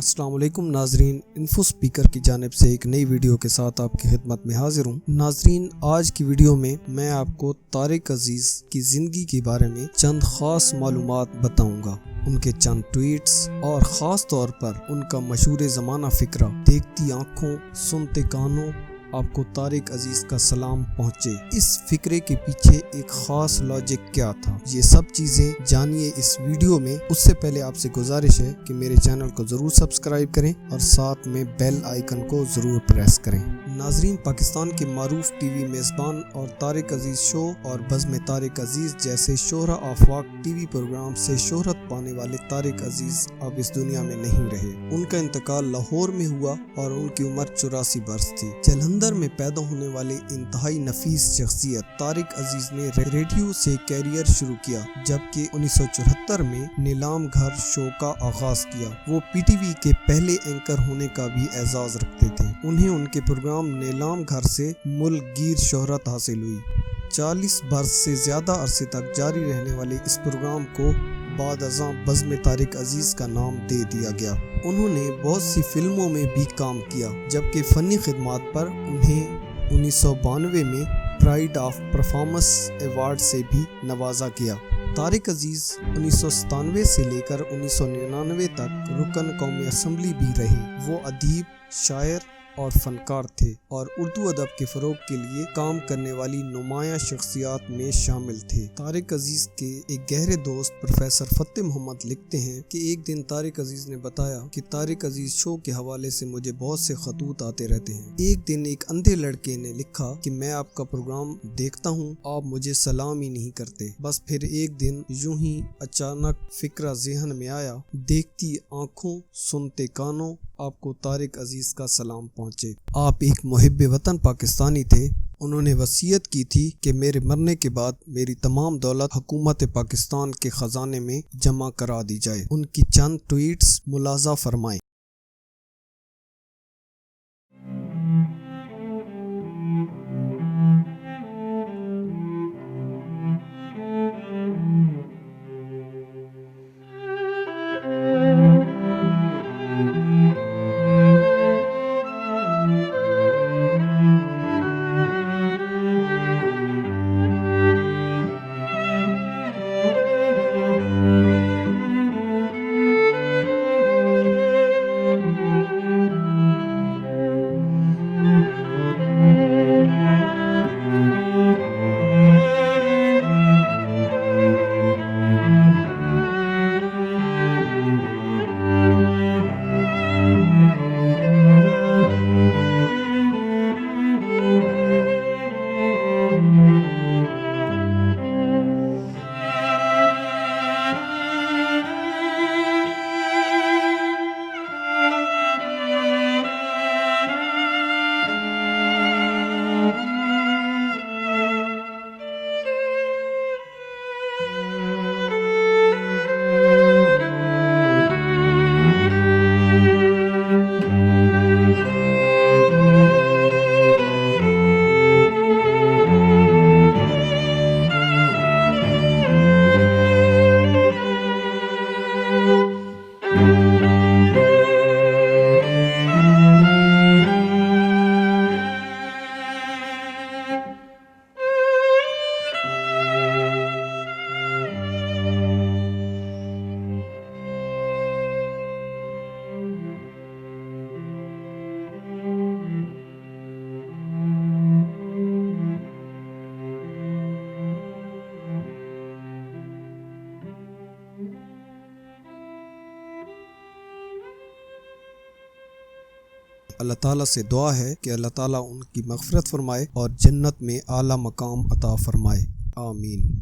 السلام علیکم ناظرین، انفو سپیکر کی جانب سے ایک نئی ویڈیو کے ساتھ آپ کی خدمت میں حاضر ہوں۔ ناظرین، آج کی ویڈیو میں میں آپ کو طارق عزیز کی زندگی کے بارے میں چند خاص معلومات بتاؤں گا، ان کے چند ٹویٹس اور خاص طور پر ان کا مشہور زمانہ فقرہ دیکھتی آنکھوں سنتے کانوں آپ کو طارق عزیز کا سلام پہنچے، اس فقرے کے پیچھے ایک خاص لاجک کیا تھا، یہ سب چیزیں جانیے اس ویڈیو میں۔ اس سے پہلے آپ سے گزارش ہے کہ میرے چینل کو ضرور سبسکرائب کریں اور ساتھ میں بیل آئیکن کو ضرور پریس کریں۔ ناظرین، پاکستان کے معروف ٹی وی میزبان اور طارق عزیز شو اور بزم طارق عزیز جیسے شہرہ آفاق ٹی وی پروگرام سے شہرت پانے والے طارق عزیز اب اس دنیا میں نہیں رہے۔ ان کا انتقال لاہور میں ہوا اور ان کی عمر 84 برس تھی۔ جلندھر میں پیدا ہونے والے انتہائی نفیس شخصیت طارق عزیز نے ریڈیو سے کیریئر شروع کیا، جبکہ 1974 میں نیلام گھر شو کا آغاز کیا۔ وہ پی ٹی وی کے پہلے اینکر ہونے کا بھی اعزاز رکھتے تھے۔ انہیں ان کے پروگرام نیلام گھر سے ملک گیر شہرت حاصل ہوئی۔ 40 برس سے زیادہ عرصے تک جاری رہنے والے اس پروگرام کو بعد ازاں بزم طارق عزیز کا نام دے دیا گیا۔ انہوں نے بہت سی فلموں میں بھی کام کیا، جبکہ فنی خدمات پر انہیں 1992 میں پرائڈ آف پرفارمنس ایوارڈ سے بھی نوازا گیا۔ طارق عزیز 1997 سے لے کر 1999 تک رکن قومی اسمبلی بھی رہے۔ وہ ادیب، شاعر اور فنکار تھے اور اردو ادب کے فروغ کے لیے کام کرنے والی نمایاں شخصیات میں شامل تھے۔ طارق عزیز کے ایک گہرے دوست پروفیسر فتح محمد لکھتے ہیں کہ ایک دن طارق عزیز نے بتایا کہ طارق عزیز شو کے حوالے سے مجھے بہت سے خطوط آتے رہتے ہیں۔ ایک دن ایک اندھے لڑکے نے لکھا کہ میں آپ کا پروگرام دیکھتا ہوں، آپ مجھے سلام ہی نہیں کرتے۔ بس پھر ایک دن یوں ہی اچانک فکرہ ذہن میں آیا، دیکھتی آنکھوں سنتے کانوں آپ کو طارق عزیز کا سلام پہنچے۔ آپ ایک محب وطن پاکستانی تھے۔ انہوں نے وصیت کی تھی کہ میرے مرنے کے بعد میری تمام دولت حکومت پاکستان کے خزانے میں جمع کرا دی جائے۔ ان کی چند ٹویٹس ملاحظہ فرمائیں۔ اللہ تعالیٰ سے دعا ہے کہ اللہ تعالیٰ ان کی مغفرت فرمائے اور جنت میں اعلیٰ مقام عطا فرمائے، آمین۔